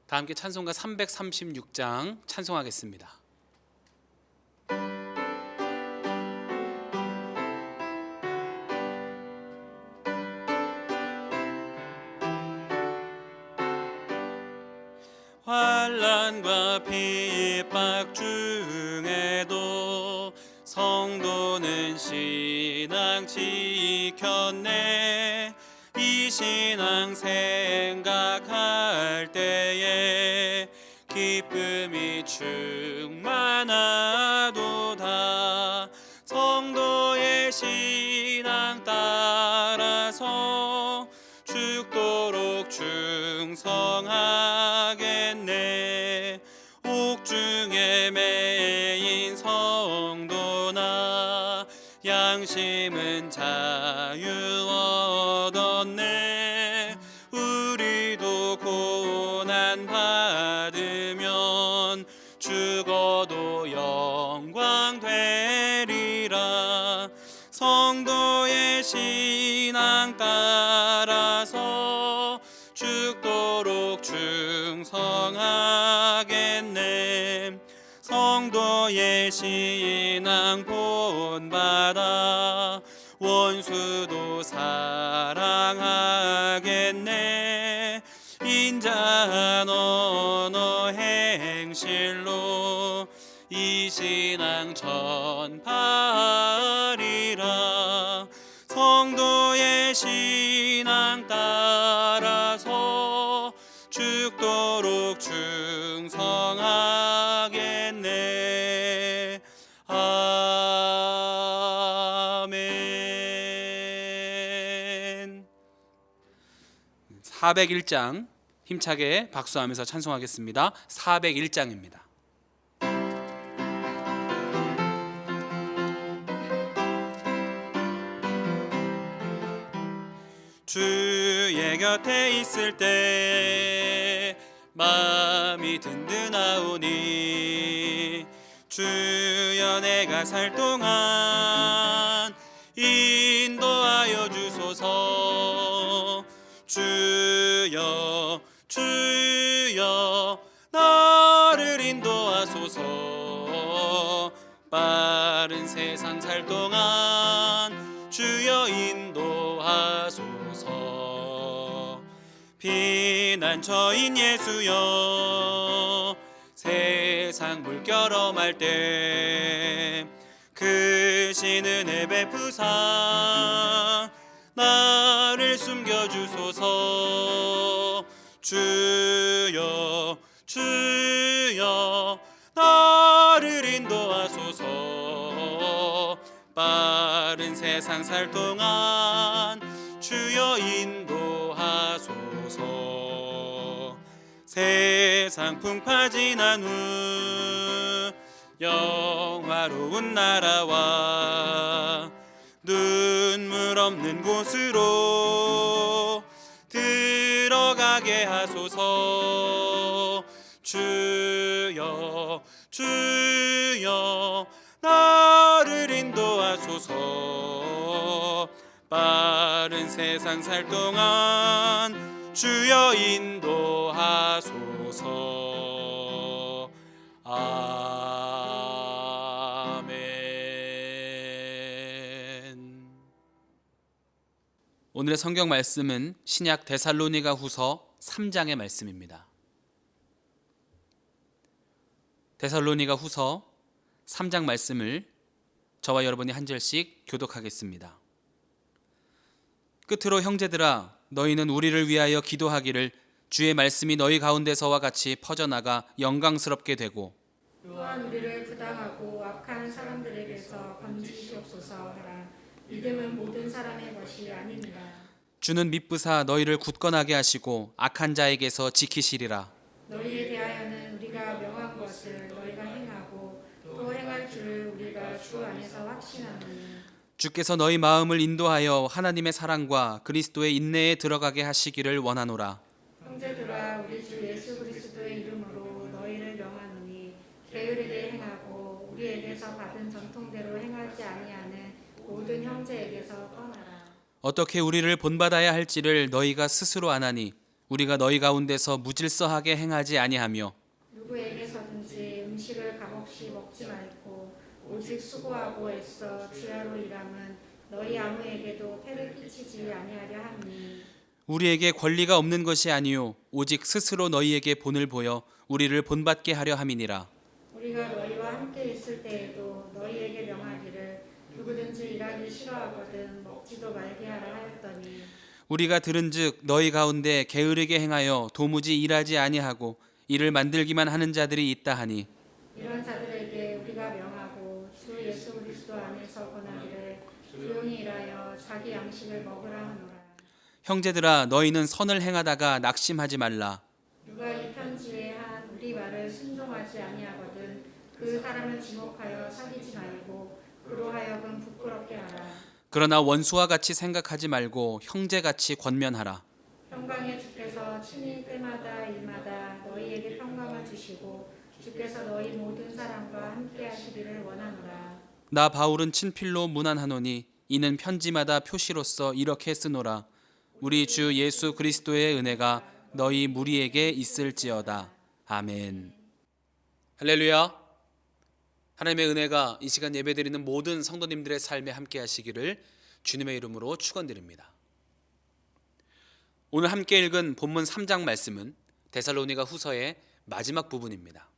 다 함께 찬송가 336장 찬송하겠습니다. 환난과 핍박 중에도 성도는 신앙 지켰네. 이 신앙 생각할 때에 기쁨이 충만하도다. 성도의 신앙 따라서 죽도록 충성하겠네. 옥중에 매인 성도나 양심은 자유 얻었네. 우리도 고난 받으면 죽어도 영광 되리라. 성도의 신앙 따라서 죽도록 충성하겠네. 성도의 신앙 본받아 원수도 사랑하겠네. 인자한 언어 행실로 이 신앙 전파하리라. 성도의 신앙 따라서 죽도록 충성하겠네. 아멘. 401장 힘차게 박수하면서 찬송하겠습니다. 401장입니다. 주의 곁에 있을 때 마음이 든든하오니 주여 내가 살 동안 인도하여 주소서. 주여 주여 나를 인도하소서. 빠른 세상 살 동안 주여 인도하소서. 피난처인 예수여 세상 물결엄할 때 크신 은혜 베푸사 나를 숨겨주소서. 주여 주여 나를 인도하소서. 빠른 세상 살 동안 주여 인도하소서. 세상 풍파 지난 후 영화로운 나라와 눈물 없는 곳으로 들어가게 하소서. 주여 주여 나를 인도하소서. 빠른 세상 살 동안 주여 인도하소서. 아멘. 오늘의 성경 말씀은 신약 데살로니가 후서 3장의 말씀입니다. 데살로니가 후서 3장 말씀을 저와 여러분이 한 절씩 교독하겠습니다. 끝으로 형제들아 너희는 우리를 위하여 기도하기를 주의 말씀이 너희 가운데서와 같이 퍼져나가 영광스럽게 되고 또한 우리를 부당하고 악한 사람들에게서 건지시옵소서 하라. 믿음은 모든 사람의 것이 아니니라. 주는 미쁘사 너희를 굳건하게 하시고 악한 자에게서 지키시리라. 너희에 대하여는 우리가 명한 것을 너희가 행하고 또 행할 줄을 우리가 주 안에서 확신하노니 주께서 너희 마음을 인도하여 하나님의 사랑과 그리스도의 인내에 들어가게 하시기를 원하노라. 형제들아 우리 주 예수 그리스도의 이름으로 너희를 명하노니 게으르게 행하고 우리에게서 받은 전통대로 행하지 아니하는 모든 형제에게서 떠나라. 어떻게 우리를 본받아야 할지를 너희가 스스로 아나니 우리가 너희 가운데서 무질서하게 행하지 아니하며 누구에게서든지 음식을 값없이 먹지 말고 오직 수고하고 애써 주야로 일함은 너희 아무에게도 폐를 끼치지 아니하려 함이니 우리에게 권리가 없는 것이 아니요 오직 스스로 너희에게 본을 보여 우리를 본받게 하려 함이니라. 우리가 너희와 함께 있을 때에도 너희에게 명하기를 누구든지 일하기 싫어하거든 먹지도 말게 하라 하였더니 우리가 들은즉 너희 가운데 게으르게 행하여 도무지 일하지 아니하고 이를 만들기만 하는 자들이 있다 하니 이런 자들에게 우리가 명하고 주 예수 그리스도 안에서 권하기를 조용히 일하여 자기 양식을 먹으라 하노라. 형제들아 너희는 선을 행하다가 낙심하지 말라. 누가 이 편지에 한 우리 말을 순종하지 아니하거든 그 사람을 지목하여 사귀지 말고 그로 하여금 부끄럽게 하라. 그러나 원수와 같이 생각하지 말고 형제같이 권면하라. 평강의 주께서 친히 때마다 일마다 너희에게 평강을 주시고 주께서 너희 모든 사람과 함께 하시기를 원하노라. 나 바울은 친필로 문안하노니 이는 편지마다 표시로서 이렇게 쓰노라. 우리 주 예수 그리스도의 은혜가 너희 무리에게 있을지어다. 아멘. 할렐루야. 하나님의 은혜가 이 시간 예배드리는 모든 성도님들의 삶에 함께 하시기를 주님의 이름으로 축원드립니다. 오늘 함께 읽은 본문 3장 말씀은 데살로니가 후서의 마지막 부분입니다.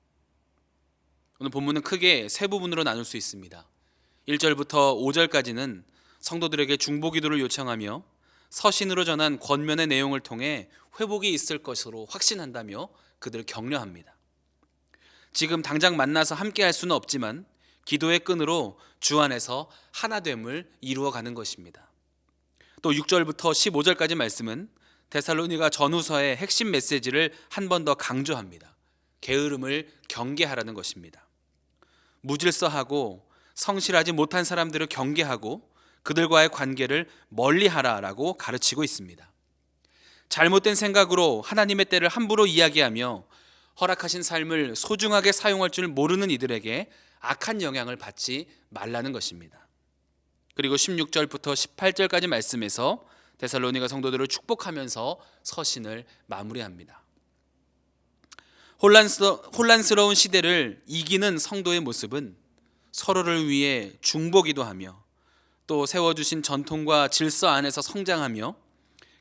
오늘 본문은 크게 세 부분으로 나눌 수 있습니다. 1절부터 5절까지는 성도들에게 중보기도를 요청하며 서신으로 전한 권면의 내용을 통해 회복이 있을 것으로 확신한다며 그들을 격려합니다. 지금 당장 만나서 함께 할 수는 없지만 기도의 끈으로 주 안에서 하나됨을 이루어가는 것입니다. 또 6절부터 15절까지 말씀은 데살로니가 전후서의 핵심 메시지를 한 번 더 강조합니다. 게으름을 경계하라는 것입니다. 무질서하고 성실하지 못한 사람들을 경계하고 그들과의 관계를 멀리하라라고 가르치고 있습니다. 잘못된 생각으로 하나님의 때를 함부로 이야기하며 허락하신 삶을 소중하게 사용할 줄 모르는 이들에게 악한 영향을 받지 말라는 것입니다. 그리고 16절부터 18절까지 말씀에서 데살로니가 성도들을 축복하면서 서신을 마무리합니다. 혼란스러운 시대를 이기는 성도의 모습은 서로를 위해 중보기도하며 또 세워주신 전통과 질서 안에서 성장하며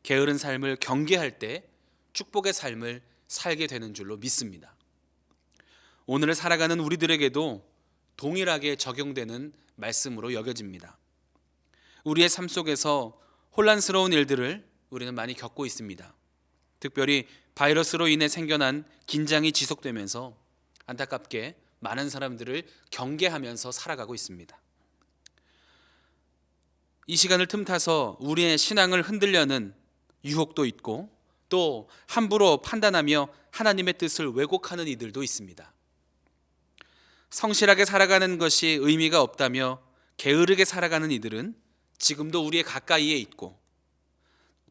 게으른 삶을 경계할 때 축복의 삶을 살게 되는 줄로 믿습니다. 오늘을 살아가는 우리들에게도 동일하게 적용되는 말씀으로 여겨집니다. 우리의 삶 속에서 혼란스러운 일들을 우리는 많이 겪고 있습니다. 특별히 바이러스로 인해 생겨난 긴장이 지속되면서 안타깝게 많은 사람들을 경계하면서 살아가고 있습니다. 이 시간을 틈타서 우리의 신앙을 흔들려는 유혹도 있고 또 함부로 판단하며 하나님의 뜻을 왜곡하는 이들도 있습니다. 성실하게 살아가는 것이 의미가 없다며 게으르게 살아가는 이들은 지금도 우리의 가까이에 있고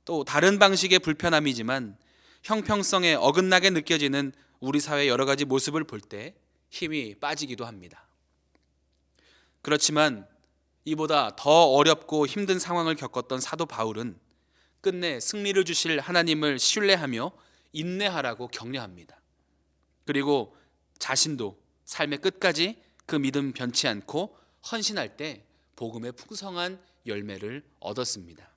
또 다른 방식의 불편함이지만 형평성에 어긋나게 느껴지는 우리 사회의 여러 가지 모습을 볼 때 힘이 빠지기도 합니다. 그렇지만 이보다 더 어렵고 힘든 상황을 겪었던 사도 바울은 끝내 승리를 주실 하나님을 신뢰하며 인내하라고 격려합니다. 그리고 자신도 삶의 끝까지 그 믿음 변치 않고 헌신할 때 복음의 풍성한 열매를 얻었습니다.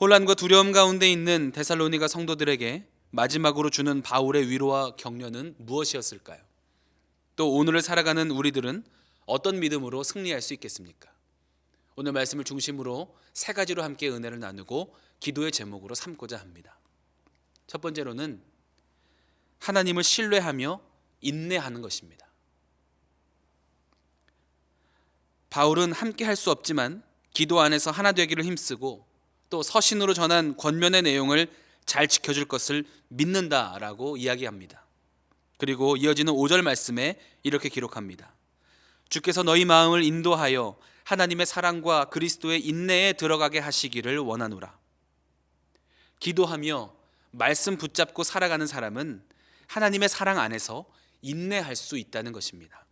혼란과 두려움 가운데 있는 데살로니가 성도들에게 마지막으로 주는 바울의 위로와 격려는 무엇이었을까요? 또 오늘을 살아가는 우리들은 어떤 믿음으로 승리할 수 있겠습니까? 오늘 말씀을 중심으로 세 가지로 함께 은혜를 나누고 기도의 제목으로 삼고자 합니다. 첫 번째로는 하나님을 신뢰하며 인내하는 것입니다. 바울은 함께 할 수 없지만 기도 안에서 하나 되기를 힘쓰고 또 서신으로 전한 권면의 내용을 잘 지켜줄 것을 믿는다라고 이야기합니다. 그리고 이어지는 5절 말씀에 이렇게 기록합니다. 주께서 너희 마음을 인도하여 하나님의 사랑과 그리스도의 인내에 들어가게 하시기를 원하노라. 기도하며 말씀 붙잡고 살아가는 사람은 하나님의 사랑 안에서 인내할 수 있다는 것입니다.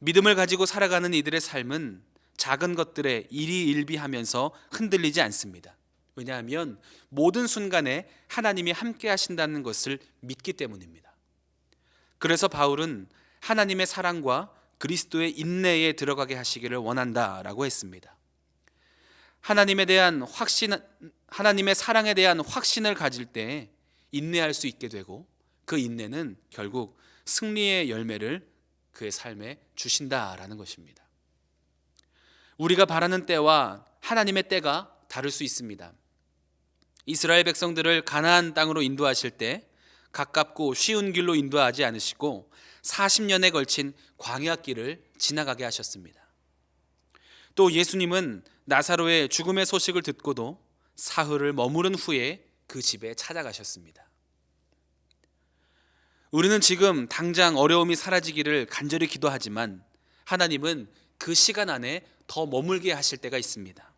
믿음을 가지고 살아가는 이들의 삶은 작은 것들에 일희일비하면서 흔들리지 않습니다. 왜냐하면 모든 순간에 하나님이 함께 하신다는 것을 믿기 때문입니다. 그래서 바울은 하나님의 사랑과 그리스도의 인내에 들어가게 하시기를 원한다라고 했습니다. 하나님의 사랑에 대한 확신을 가질 때 인내할 수 있게 되고, 그 인내는 결국 승리의 열매를 그의 삶에 주신다라는 것입니다. 우리가 바라는 때와 하나님의 때가 다를 수 있습니다. 이스라엘 백성들을 가나안 땅으로 인도하실 때 가깝고 쉬운 길로 인도하지 않으시고 40년에 걸친 광야길을 지나가게 하셨습니다. 또 예수님은 나사로의 죽음의 소식을 듣고도 사흘을 머무른 후에 그 집에 찾아가셨습니다. 우리는 지금 당장 어려움이 사라지기를 간절히 기도하지만 하나님은 그 시간 안에 더 머물게 하실 때가 있습니다.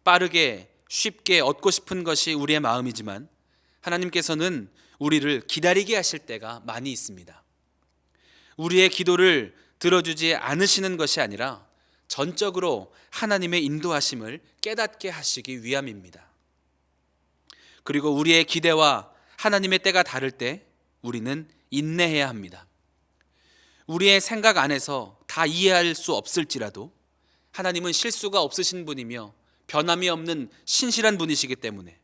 빠르게 쉽게 얻고 싶은 것이 우리의 마음이지만 하나님께서는 우리를 기다리게 하실 때가 많이 있습니다. 우리의 기도를 들어주지 않으시는 것이 아니라 전적으로 하나님의 인도하심을 깨닫게 하시기 위함입니다. 그리고 우리의 기대와 하나님의 때가 다를 때 우리는 인내해야 합니다. 우리의 생각 안에서 다 이해할 수 없을지라도 하나님은 실수가 없으신 분이며 변함이 없는 신실한 분이시기 때문에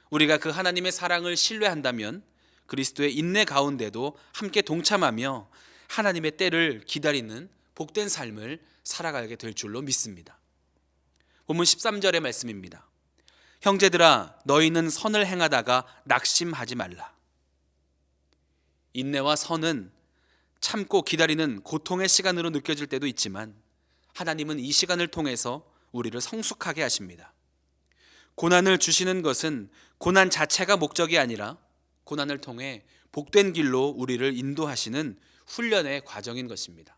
우리가 그 하나님의 사랑을 신뢰한다면 그리스도의 인내 가운데도 함께 동참하며 하나님의 때를 기다리는 복된 삶을 살아가게 될 줄로 믿습니다. 본문 13절의 말씀입니다. 형제들아, 너희는 선을 행하다가 낙심하지 말라. 인내와 선은 참고 기다리는 고통의 시간으로 느껴질 때도 있지만 하나님은 이 시간을 통해서 우리를 성숙하게 하십니다. 고난을 주시는 것은 고난 자체가 목적이 아니라 고난을 통해 복된 길로 우리를 인도하시는 훈련의 과정인 것입니다.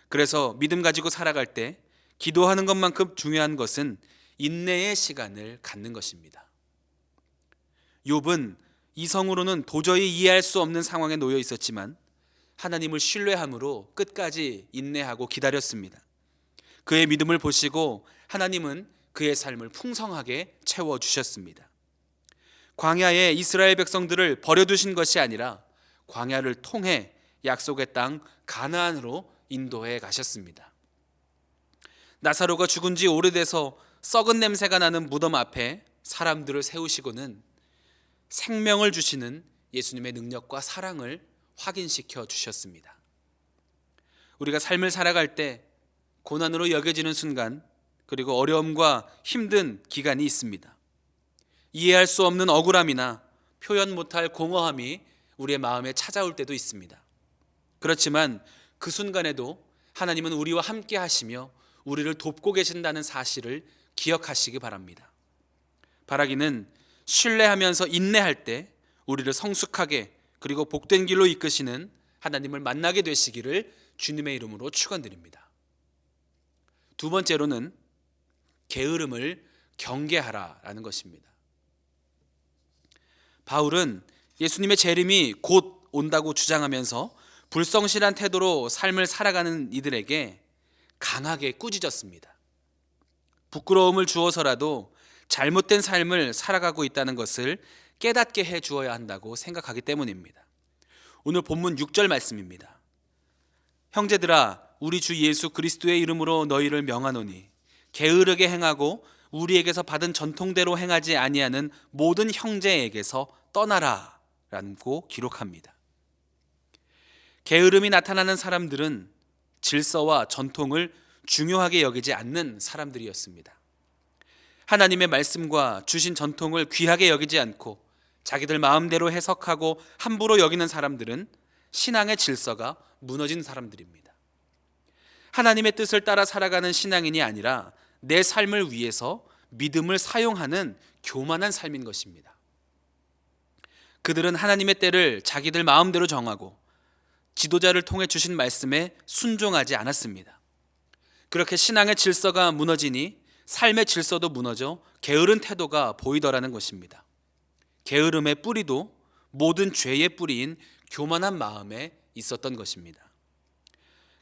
그래서 믿음 가지고 살아갈 때 기도하는 것만큼 중요한 것은 인내의 시간을 갖는 것입니다. 욥은 이성으로는 도저히 이해할 수 없는 상황에 놓여 있었지만 하나님을 신뢰함으로 끝까지 인내하고 기다렸습니다. 그의 믿음을 보시고 하나님은 그의 삶을 풍성하게 채워주셨습니다. 광야에 이스라엘 백성들을 버려두신 것이 아니라 광야를 통해 약속의 땅 가나안으로 인도해 가셨습니다. 나사로가 죽은 지 오래돼서 썩은 냄새가 나는 무덤 앞에 사람들을 세우시고는 생명을 주시는 예수님의 능력과 사랑을 확인시켜 주셨습니다. 우리가 삶을 살아갈 때 고난으로 여겨지는 순간, 그리고 어려움과 힘든 기간이 있습니다. 이해할 수 없는 억울함이나 표현 못할 공허함이 우리의 마음에 찾아올 때도 있습니다. 그렇지만 그 순간에도 하나님은 우리와 함께 하시며 우리를 돕고 계신다는 사실을 기억하시기 바랍니다. 바라기는 신뢰하면서 인내할 때 우리를 성숙하게 그리고 복된 길로 이끄시는 하나님을 만나게 되시기를 주님의 이름으로 축원드립니다. 두 번째로는 게으름을 경계하라라는 것입니다. 바울은 예수님의 재림이 곧 온다고 주장하면서 불성실한 태도로 삶을 살아가는 이들에게 강하게 꾸짖었습니다. 부끄러움을 주어서라도 잘못된 삶을 살아가고 있다는 것을 깨닫게 해 주어야 한다고 생각하기 때문입니다. 오늘 본문 6절 말씀입니다. 형제들아, 우리 주 예수 그리스도의 이름으로 너희를 명하노니 게으르게 행하고 우리에게서 받은 전통대로 행하지 아니하는 모든 형제에게서 떠나라 라고 기록합니다. 게으름이 나타나는 사람들은 질서와 전통을 중요하게 여기지 않는 사람들이었습니다. 하나님의 말씀과 주신 전통을 귀하게 여기지 않고 자기들 마음대로 해석하고 함부로 여기는 사람들은 신앙의 질서가 무너진 사람들입니다. 하나님의 뜻을 따라 살아가는 신앙인이 아니라 내 삶을 위해서 믿음을 사용하는 교만한 삶인 것입니다. 그들은 하나님의 때를 자기들 마음대로 정하고 지도자를 통해 주신 말씀에 순종하지 않았습니다. 그렇게 신앙의 질서가 무너지니 삶의 질서도 무너져 게으른 태도가 보이더라는 것입니다. 게으름의 뿌리도 모든 죄의 뿌리인 교만한 마음에 있었던 것입니다.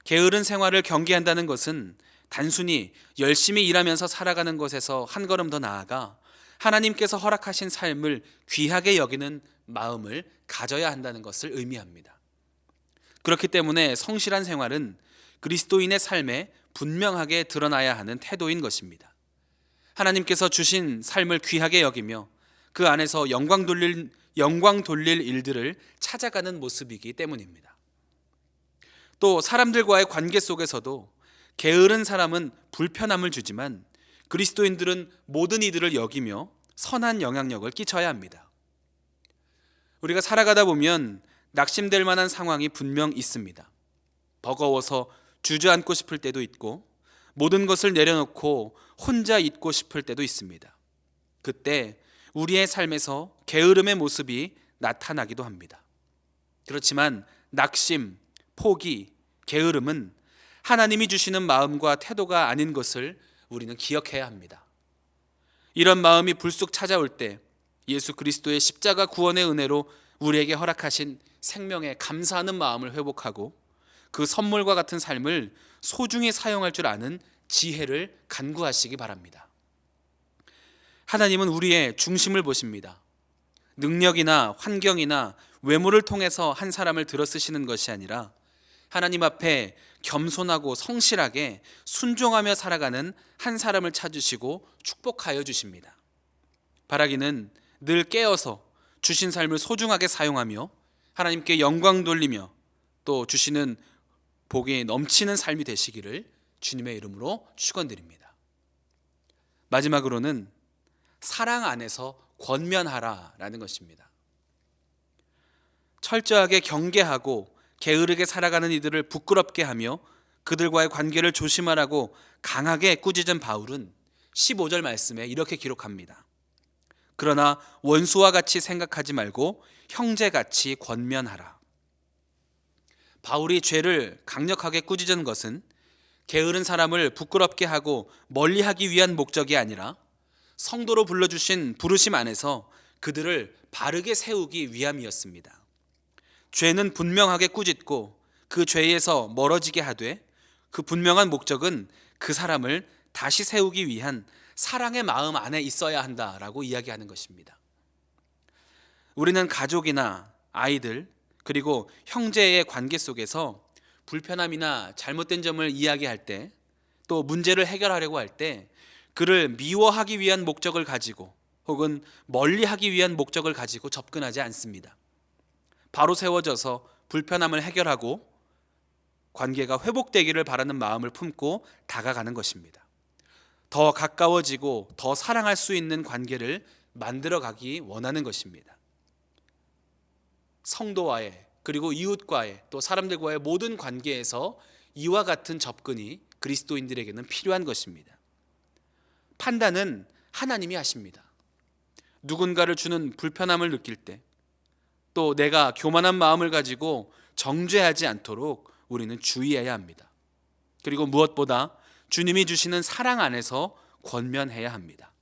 게으른 생활을 경계한다는 것은 단순히 열심히 일하면서 살아가는 것에서 한 걸음 더 나아가 하나님께서 허락하신 삶을 귀하게 여기는 마음을 가져야 한다는 것을 의미합니다. 그렇기 때문에 성실한 생활은 그리스도인의 삶에 분명하게 드러나야 하는 태도인 것입니다. 하나님께서 주신 삶을 귀하게 여기며 그 안에서 영광 돌릴 일들을 찾아가는 모습이기 때문입니다. 또 사람들과의 관계 속에서도 게으른 사람은 불편함을 주지만 그리스도인들은 모든 이들을 여기며 선한 영향력을 끼쳐야 합니다. 우리가 살아가다 보면 낙심될 만한 상황이 분명 있습니다. 버거워서 주저앉고 싶을 때도 있고 모든 것을 내려놓고 혼자 있고 싶을 때도 있습니다. 그때 우리의 삶에서 게으름의 모습이 나타나기도 합니다. 그렇지만 낙심, 포기, 게으름은 하나님이 주시는 마음과 태도가 아닌 것을 우리는 기억해야 합니다. 이런 마음이 불쑥 찾아올 때 예수 그리스도의 십자가 구원의 은혜로 우리에게 허락하신 생명에 감사하는 마음을 회복하고 그 선물과 같은 삶을 소중히 사용할 줄 아는 지혜를 간구하시기 바랍니다. 하나님은 우리의 중심을 보십니다. 능력이나 환경이나 외모를 통해서 한 사람을 들어 쓰시는 것이 아니라 하나님 앞에 겸손하고 성실하게 순종하며 살아가는 한 사람을 찾으시고 축복하여 주십니다. 바라기는 늘 깨어서 주신 삶을 소중하게 사용하며 하나님께 영광 돌리며 또 주시는 복이 넘치는 삶이 되시기를 주님의 이름으로 축원드립니다. 마지막으로는 사랑 안에서 권면하라라는 것입니다. 철저하게 경계하고 게으르게 살아가는 이들을 부끄럽게 하며 그들과의 관계를 조심하라고 강하게 꾸짖은 바울은 15절 말씀에 이렇게 기록합니다. 그러나 원수와 같이 생각하지 말고 형제같이 권면하라. 바울이 죄를 강력하게 꾸짖은 것은 게으른 사람을 부끄럽게 하고 멀리하기 위한 목적이 아니라 성도로 불러주신 부르심 안에서 그들을 바르게 세우기 위함이었습니다. 죄는 분명하게 꾸짖고 그 죄에서 멀어지게 하되 그 분명한 목적은 그 사람을 다시 세우기 위한 사랑의 마음 안에 있어야 한다라고 이야기하는 것입니다. 우리는 가족이나 아이들 그리고 형제의 관계 속에서 불편함이나 잘못된 점을 이야기할 때 또 문제를 해결하려고 할 때 그를 미워하기 위한 목적을 가지고 혹은 멀리하기 위한 목적을 가지고 접근하지 않습니다. 바로 세워져서 불편함을 해결하고 관계가 회복되기를 바라는 마음을 품고 다가가는 것입니다. 더 가까워지고 더 사랑할 수 있는 관계를 만들어가기 원하는 것입니다. 성도와의 그리고 이웃과의 또 사람들과의 모든 관계에서 이와 같은 접근이 그리스도인들에게는 필요한 것입니다. 판단은 하나님이 하십니다. 누군가를 주는 불편함을 느낄 때 또 내가 교만한 마음을 가지고 정죄하지 않도록 우리는 주의해야 합니다. 그리고 무엇보다 주님이 주시는 사랑 안에서 권면해야 합니다.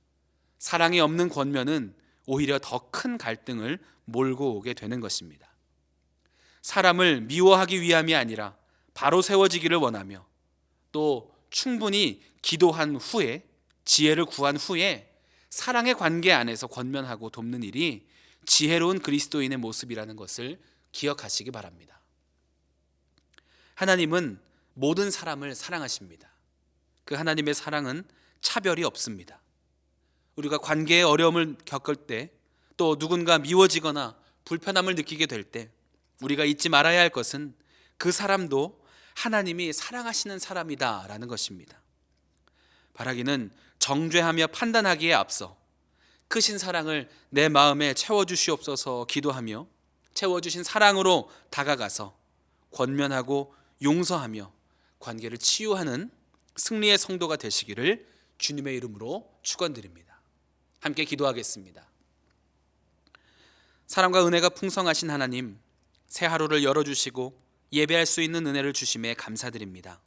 사랑이 없는 권면은 오히려 더 큰 갈등을 몰고 오게 되는 것입니다. 사람을 미워하기 위함이 아니라 바로 세워지기를 원하며 또 충분히 기도한 후에 지혜를 구한 후에 사랑의 관계 안에서 권면하고 돕는 일이 지혜로운 그리스도인의 모습이라는 것을 기억하시기 바랍니다. 하나님은 모든 사람을 사랑하십니다. 그 하나님의 사랑은 차별이 없습니다. 우리가 관계의 어려움을 겪을 때 또 누군가 미워지거나 불편함을 느끼게 될 때 우리가 잊지 말아야 할 것은 그 사람도 하나님이 사랑하시는 사람이다라는 것입니다. 바라기는 정죄하며 판단하기에 앞서 크신 사랑을 내 마음에 채워주시옵소서 기도하며 채워주신 사랑으로 다가가서 권면하고 용서하며 관계를 치유하는 승리의 성도가 되시기를 주님의 이름으로 축원드립니다. 함께 기도하겠습니다. 사랑과 은혜가 풍성하신 하나님, 새 하루를 열어주시고 예배할 수 있는 은혜를 주심에 감사드립니다.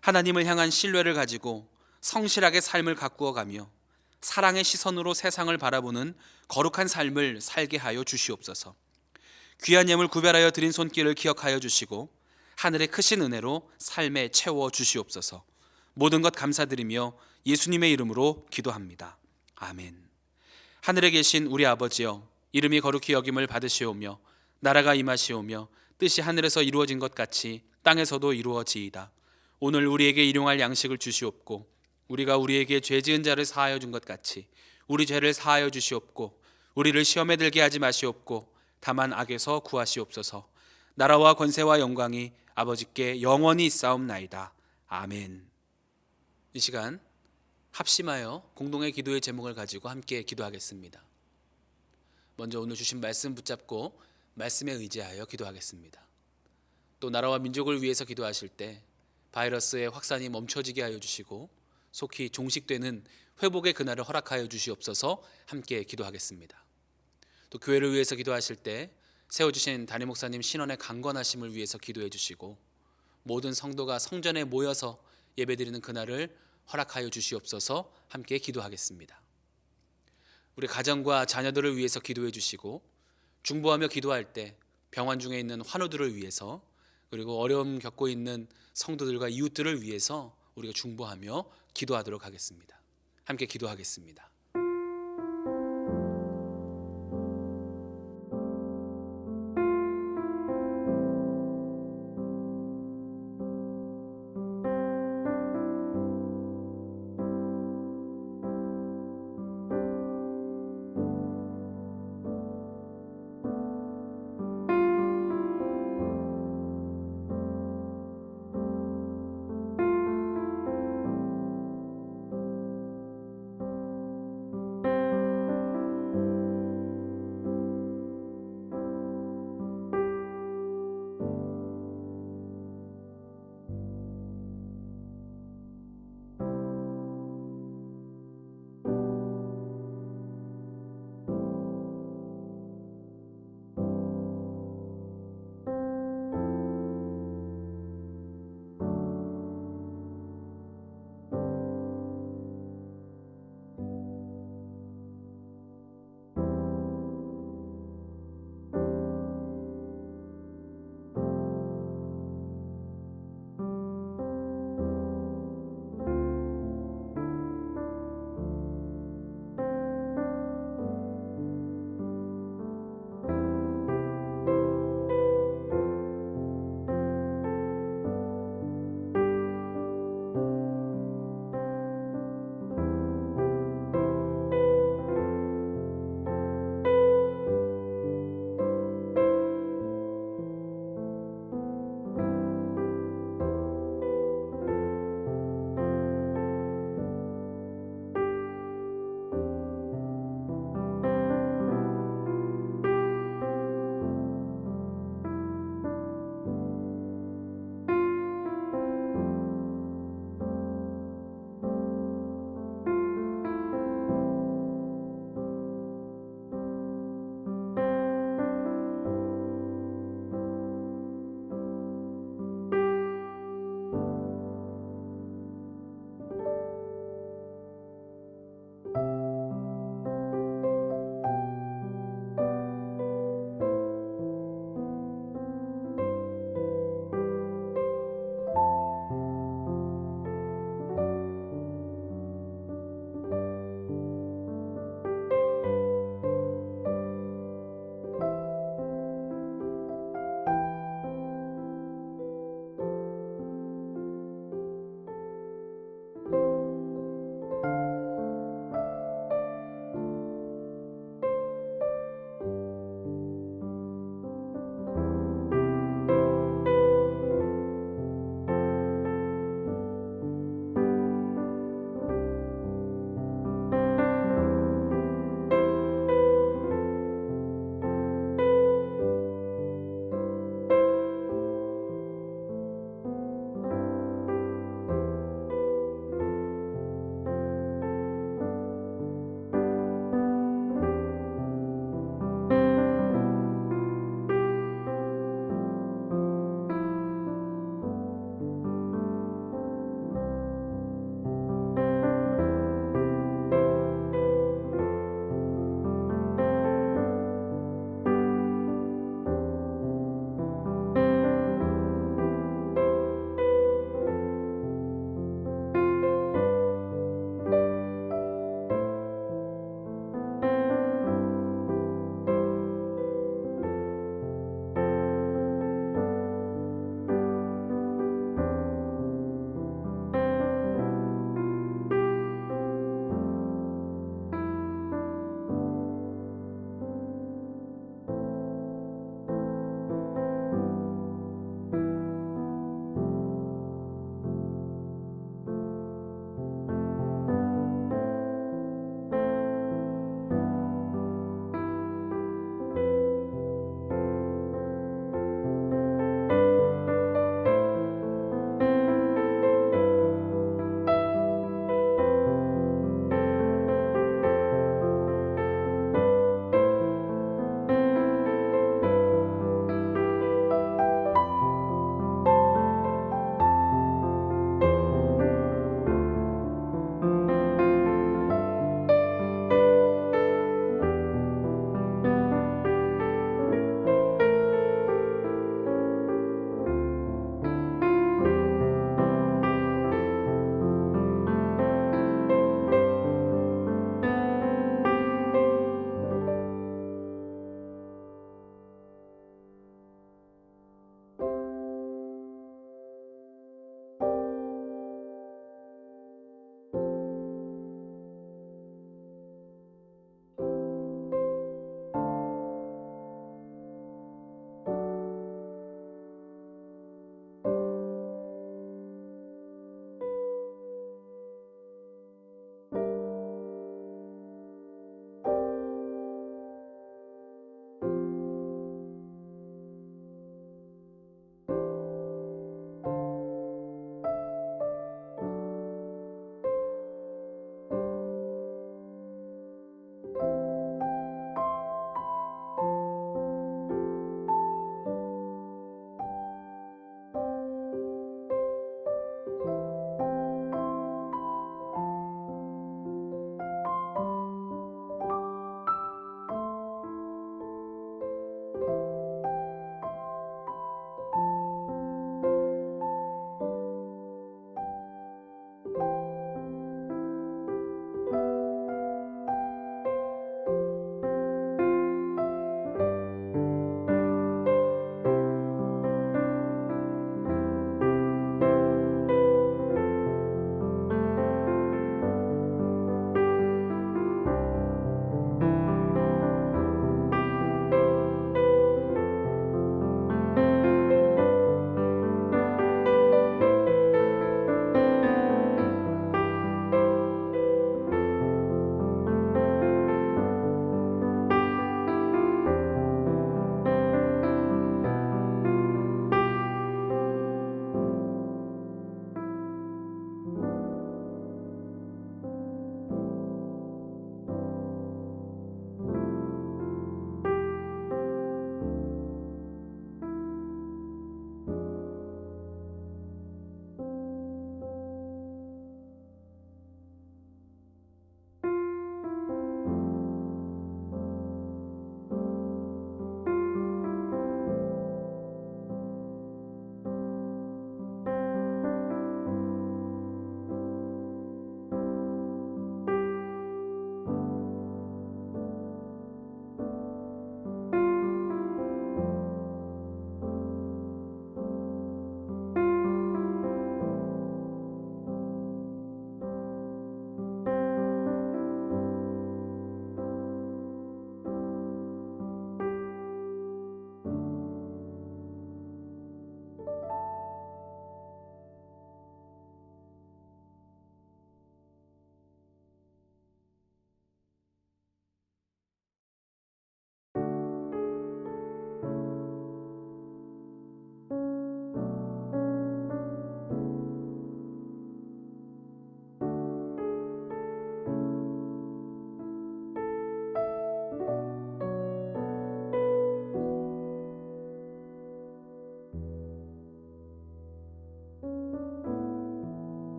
하나님을 향한 신뢰를 가지고 성실하게 삶을 가꾸어가며 사랑의 시선으로 세상을 바라보는 거룩한 삶을 살게 하여 주시옵소서. 귀한 예물 구별하여 드린 손길을 기억하여 주시고 하늘의 크신 은혜로 삶에 채워 주시옵소서. 모든 것 감사드리며 예수님의 이름으로 기도합니다. 아멘. 하늘에 계신 우리 아버지여, 이름이 거룩히 여김을 받으시오며 나라가 임하시오며 뜻이 하늘에서 이루어진 것 같이 땅에서도 이루어지이다. 오늘 우리에게 일용할 양식을 주시옵고 우리가 우리에게 죄 지은 자를 사하여 준 것 같이 우리 죄를 사하여 주시옵고 우리를 시험에 들게 하지 마시옵고 다만 악에서 구하시옵소서. 나라와 권세와 영광이 아버지께 영원히 있사옵나이다. 아멘. 이 시간 합심하여 공동의 기도의 제목을 가지고 함께 기도하겠습니다. 먼저 오늘 주신 말씀 붙잡고 말씀에 의지하여 기도하겠습니다. 또 나라와 민족을 위해서 기도하실 때 바이러스의 확산이 멈춰지게 하여 주시고 속히 종식되는 회복의 그날을 허락하여 주시옵소서. 함께 기도하겠습니다. 또 교회를 위해서 기도하실 때 세워주신 담임 목사님 신원의 강건하심을 위해서 기도해 주시고 모든 성도가 성전에 모여서 예배드리는 그날을 허락하여 주시옵소서. 함께 기도하겠습니다. 우리 가정과 자녀들을 위해서 기도해 주시고 중보하며 기도할 때 병환 중에 있는 환우들을 위해서 그리고 어려움 겪고 있는 성도들과 이웃들을 위해서 우리가 중보하며 기도하도록 하겠습니다. 함께 기도하겠습니다.